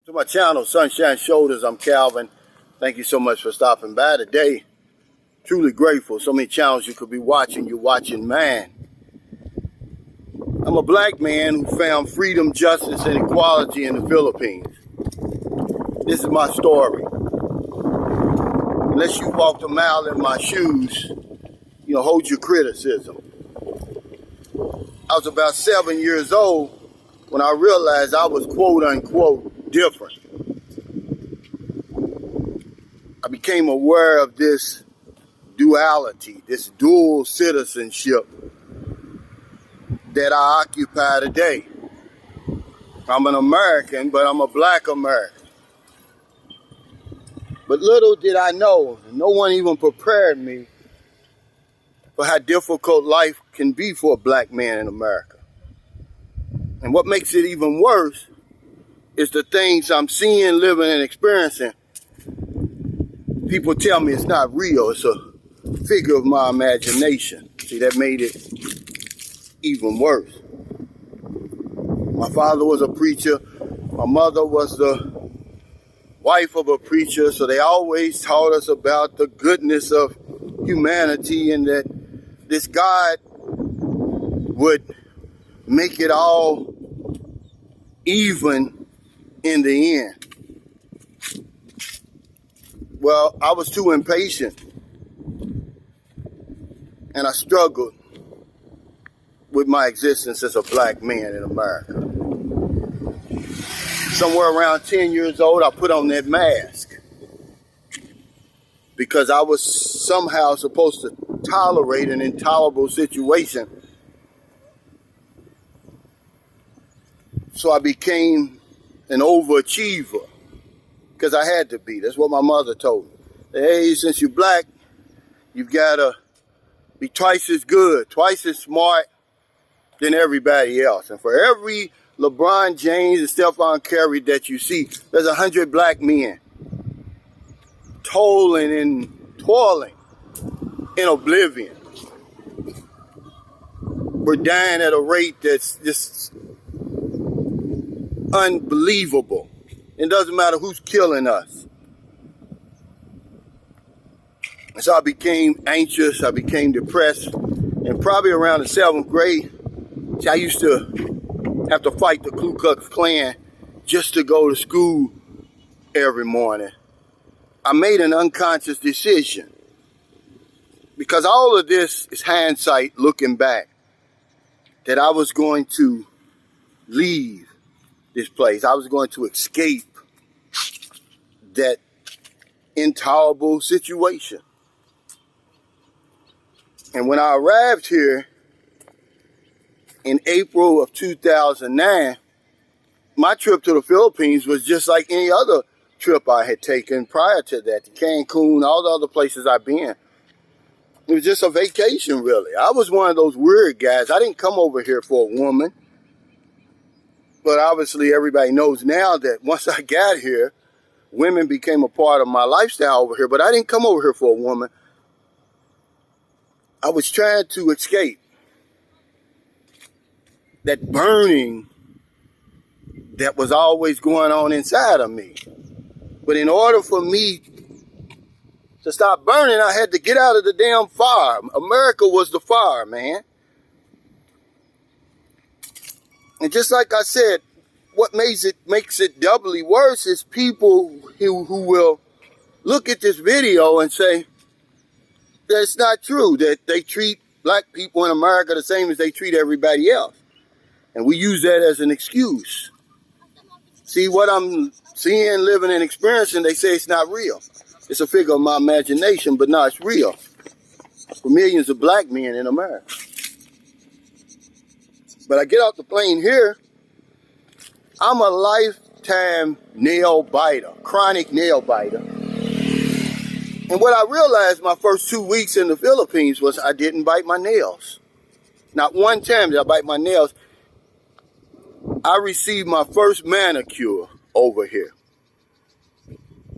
To my channel, Sunshine Shoulders, I'm Calvin. Thank you so much for stopping by today. Truly grateful. So many channels you could be watching. You're watching mine. I'm a black man who found freedom, justice, and equality in the Philippines. This is my story. Unless you walked a mile in my shoes, hold your criticism. I was about 7 years old when I realized I was quote unquote different. I became aware of this duality, this dual citizenship that I occupy today. I'm an American, but I'm a black American. But little did I know, no one even prepared me for how difficult life can be for a black man in America. And what makes it even worse is the things I'm seeing, living, and experiencing. People tell me it's not real. It's a figure of my imagination. See, that made it even worse. My father was a preacher. My mother was the wife of a preacher. So they always taught us about the goodness of humanity and that this God would make it all even in the end. Well, I was too impatient and I struggled with my existence as a black man in America. Somewhere around 10 years old, I put on that mask because I was somehow supposed to tolerate an intolerable situation. So I became an overachiever because I had to be. That's what my mother told me. Hey, since you're black, you've got to be twice as good, twice as smart than everybody else. And for every LeBron James and Stephen Curry that you see, there's 100 black men toiling in oblivion. We're dying at a rate that's just unbelievable. It doesn't matter who's killing us. And so I became anxious, I became depressed, and probably around the 7th grade, I used to have to fight the Ku Klux Klan just to go to school every morning. I made an unconscious decision because all of this is hindsight looking back, that I was going to leave this place. I was going to escape that intolerable situation. And when I arrived here in April of 2009, my trip to the Philippines was just like any other trip I had taken prior to that, to Cancun, all the other places I've been. It was just a vacation, really. I was one of those weird guys. I didn't come over here for a woman. But obviously everybody knows now that once I got here, women became a part of my lifestyle over here. But I didn't come over here for a woman. I was trying to escape that burning that was always going on inside of me. But in order for me to stop burning, I had to get out of the damn fire. America was the fire, man. And just like I said, what makes it doubly worse is people who will look at this video and say that it's not true, that they treat black people in America the same as they treat everybody else. And we use that as an excuse. See, what I'm seeing, living, and experiencing, they say it's not real. It's a figure of my imagination, but no, it's real for millions of black men in America. But I get off the plane here, I'm a lifetime nail biter, chronic nail biter. And what I realized my first 2 weeks in the Philippines was I didn't bite my nails. Not one time did I bite my nails. I received my first manicure over here.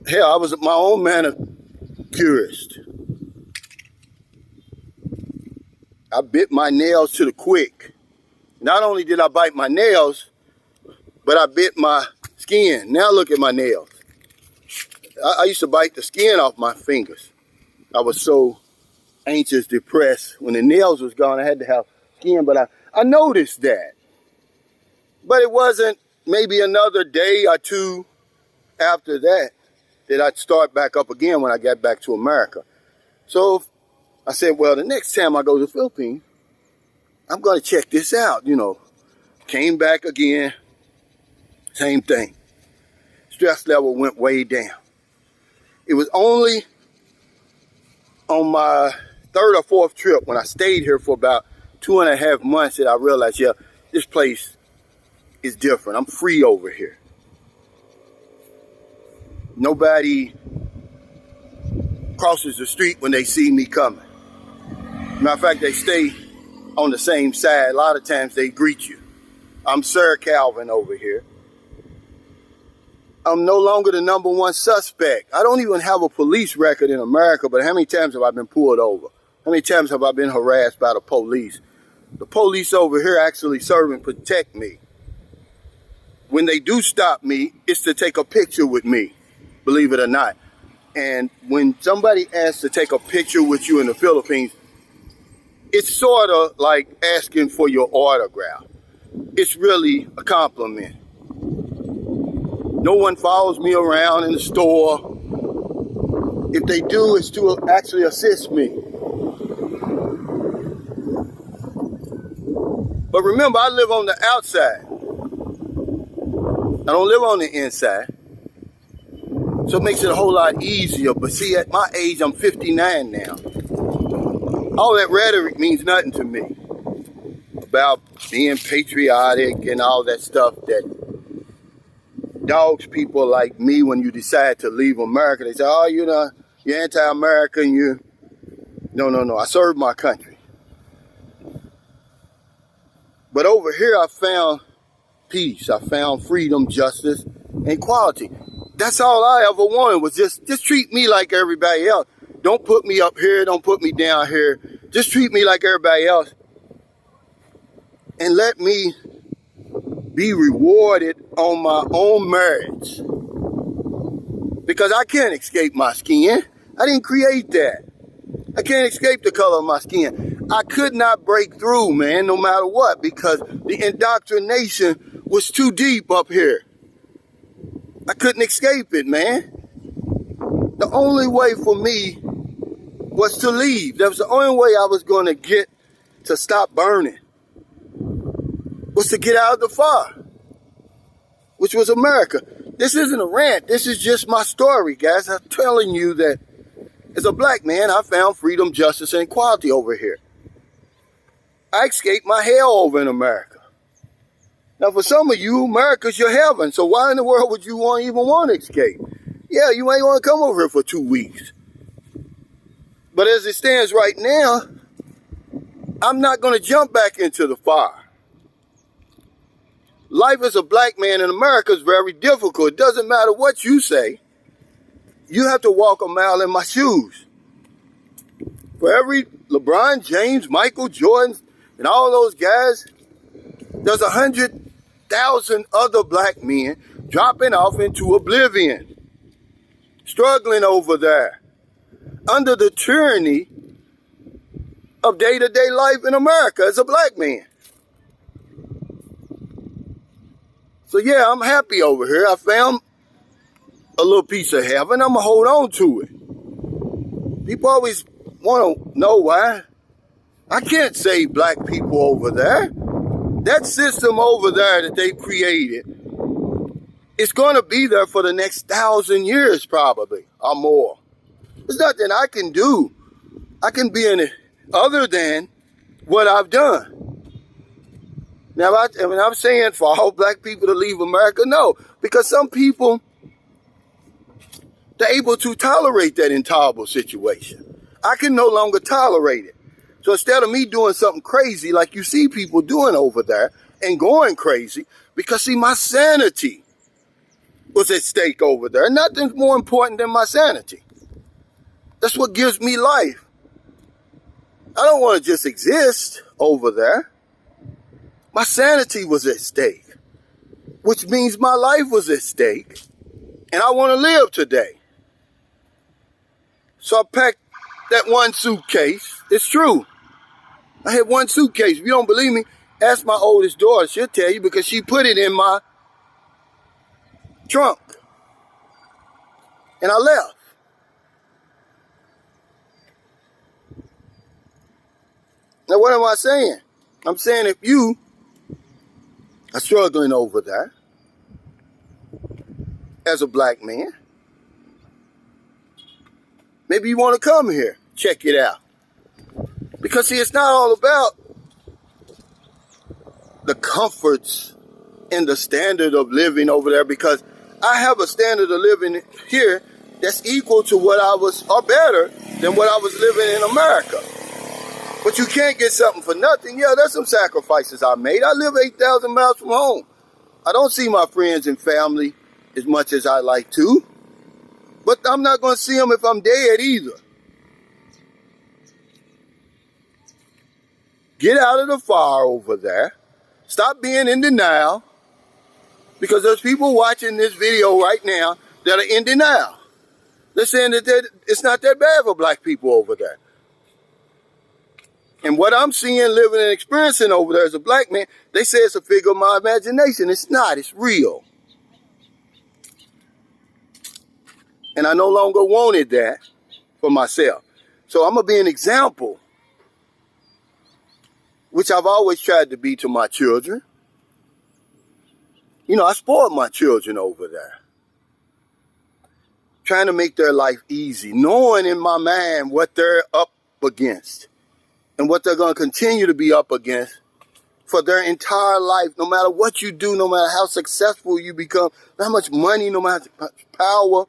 Hell, I was my own manicurist. I bit my nails to the quick. Not only did I bite my nails, but I bit my skin. Now look at my nails. I used to bite the skin off my fingers. I was so anxious, depressed. When the nails was gone, I had to have skin, but I noticed that. But it wasn't maybe another day or two after that I'd start back up again when I got back to America. So I said, well, the next time I go to the Philippines, I'm going to check this out, you know. Came back again, same thing. Stress level went way down. It was only on my third or fourth trip when I stayed here for about 2.5 months that I realized, yeah, this place is different. I'm free over here. Nobody crosses the street when they see me coming. Matter of fact, they stay on the same side. A lot of times they greet you. I'm Sir Calvin over here. I'm no longer the number one suspect. I don't even have a police record in America, but how many times have I been pulled over? How many times have I been harassed by the police? The police over here actually serve and protect me. When they do stop me, it's to take a picture with me, believe it or not. And when somebody asks to take a picture with you in the Philippines, it's sort of like asking for your autograph. It's really a compliment. No one follows me around in the store. If they do, it's to actually assist me. But remember, I live on the outside. I don't live on the inside. So it makes it a whole lot easier. But see, at my age, I'm 59 now. All that rhetoric means nothing to me about being patriotic and all that stuff that dogs people like me when you decide to leave America. They say, oh, you're anti-American. No. I serve my country. But over here, I found peace. I found freedom, justice, and equality. That's all I ever wanted was just treat me like everybody else. Don't put me up here. Don't put me down here. Just treat me like everybody else. And let me be rewarded on my own merits. Because I can't escape my skin. I didn't create that. I can't escape the color of my skin. I could not break through, man, no matter what, because the indoctrination was too deep up here. I couldn't escape it, man. The only way for me was to leave. That was the only way I was going to get to stop burning. Was to get out of the fire, which was America. This isn't a rant. This is just my story, guys. I'm telling you that as a black man, I found freedom, justice, and equality over here. I escaped my hell over in America. Now, for some of you, America's your heaven. So why in the world would you even want to escape? Yeah, you ain't want to come over here for 2 weeks. But as it stands right now, I'm not going to jump back into the fire. Life as a black man in America is very difficult. It doesn't matter what you say. You have to walk a mile in my shoes. For every LeBron James, Michael Jordan, and all those guys, there's 100,000 other black men dropping off into oblivion, struggling over there, under the tyranny of day-to-day life in America as a black man. So yeah, I'm happy over here. I found a little piece of heaven. I'm going to hold on to it. People always want to know why. I can't save black people over there. That system over there that they created, it's going to be there for the next 1,000 years probably, or more. There's nothing I can do. I can be in it other than what I've done. Now, I'm saying for all black people to leave America, no. Because some people, they're able to tolerate that intolerable situation. I can no longer tolerate it. So instead of me doing something crazy like you see people doing over there and going crazy, because see, my sanity was at stake over there. Nothing's more important than my sanity. That's what gives me life. I don't want to just exist over there. My sanity was at stake. which means my life was at stake, and I want to live today. So I packed that one suitcase. It's true. I had one suitcase. If you don't believe me, ask my oldest daughter. She'll tell you because she put it in my trunk. And I left. Now, what am I saying? I'm saying if you are struggling over there as a black man, maybe you want to come here, check it out. Because see, it's not all about the comforts and the standard of living over there, because I have a standard of living here that's equal to what I was, or better than what I was living in America. But you can't get something for nothing. Yeah, there's some sacrifices I made. I live 8,000 miles from home. I don't see my friends and family as much as I like to. But I'm not going to see them if I'm dead either. Get out of the fire over there. Stop being in denial. Because there's people watching this video right now that are in denial. They're saying that it's not that bad for black people over there. And what I'm seeing, living, and experiencing over there as a black man, they say it's a figure of my imagination. It's not. It's real. And I no longer wanted that for myself. So I'm going to be an example, which I've always tried to be to my children. You know, I spoiled my children over there. Trying to make their life easy, knowing in my mind what they're up against and what they're going to continue to be up against for their entire life, no matter what you do, no matter how successful you become, no how much money, no matter how much power.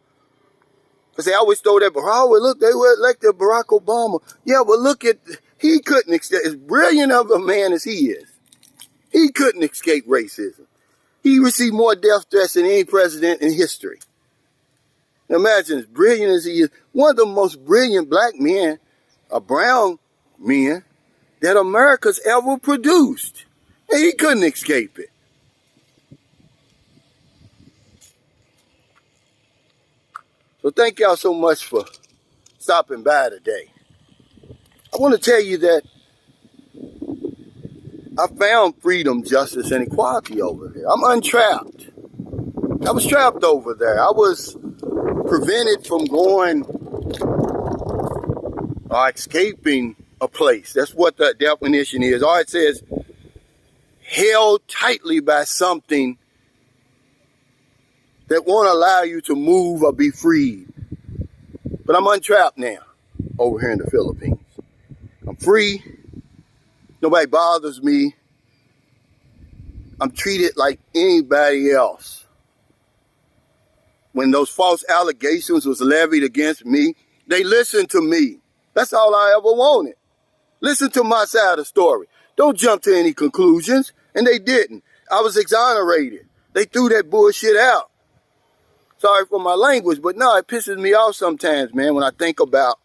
Because they always throw that, oh, look, they were elected Barack Obama. Yeah, but look at, he couldn't escape, as brilliant of a man as he is, he couldn't escape racism. He received more death threats than any president in history. Now imagine, as brilliant as he is, one of the most brilliant black men, brown men, that America's ever produced. And he couldn't escape it. So thank y'all so much for stopping by today. I want to tell you that I found freedom, justice, and equality over there. I'm untrapped. I was trapped over there. I was prevented from going or escaping a place. That's what the definition is. Or it says, held tightly by something that won't allow you to move or be freed. But I'm untrapped now over here in the Philippines. I'm free. Nobody bothers me. I'm treated like anybody else. When those false allegations was levied against me, they listened to me. That's all I ever wanted. Listen to my side of the story. Don't jump to any conclusions. And they didn't. I was exonerated. They threw that bullshit out. Sorry for my language, but no, it pisses me off sometimes, man, when I think about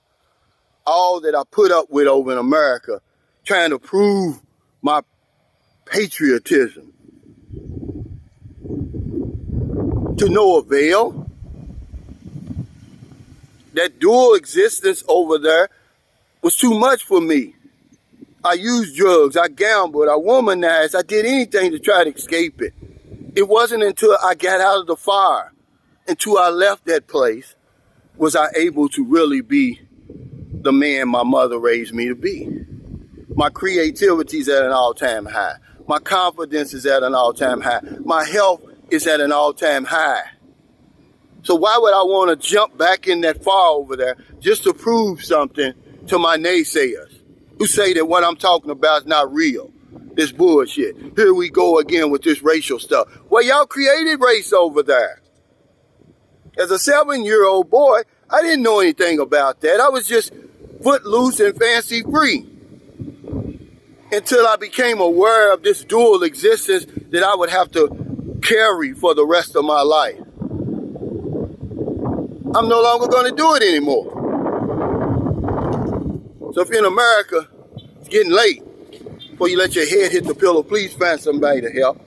all that I put up with over in America, trying to prove my patriotism. To no avail. That dual existence over there was too much for me. I used drugs, I gambled, I womanized, I did anything to try to escape it. It wasn't until I got out of the fire, until I left that place, was I able to really be the man my mother raised me to be. My creativity is at an all-time high. My confidence is at an all-time high. My health is at an all-time high. So why would I want to jump back in that fire over there just to prove something to my naysayers who say that what I'm talking about is not real? This bullshit. Here we go again with this racial stuff. Well, y'all created race over there. As a 7-year-old boy, I didn't know anything about that. I was just footloose and fancy free. Until I became aware of this dual existence that I would have to carry for the rest of my life. I'm no longer going to do it anymore. So if you're in America, it's getting late. Before you let your head hit the pillow, please find somebody to help.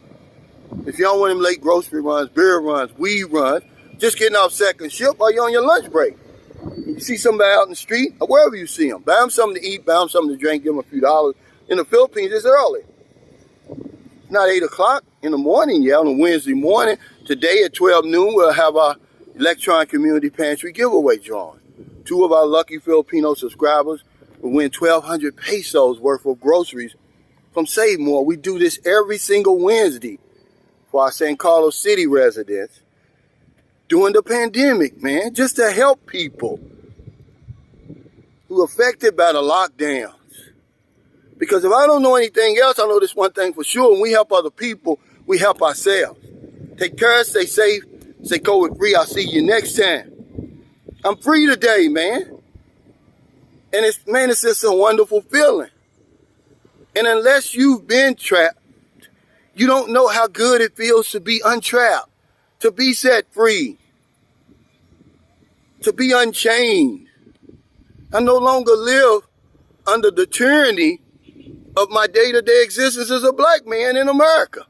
If If you don't want them late grocery runs, beer runs, weed runs, just getting off second shift while you're on your lunch break. You see somebody out in the street, or wherever you see them, buy them something to eat, buy them something to drink, give them a few dollars. In the Philippines, it's early. It's not 8 o'clock in the morning yet, on a Wednesday morning. Today at 12 noon, we'll have our Electron Community Pantry giveaway drawing. 2 of our lucky Filipino subscribers will win 1,200 pesos worth of groceries from Save More. We do this every single Wednesday for our San Carlos City residents during the pandemic, man, just to help people who are affected by the lockdowns. Because if I don't know anything else, I know this one thing for sure. When we help other people, we help ourselves. Take care, stay safe, stay COVID free. I'll see you next time. I'm free today, man. And it's just a wonderful feeling. And unless you've been trapped, you don't know how good it feels to be untrapped, to be set free, to be unchained. I no longer live under the tyranny of my day-to-day existence as a black man in America.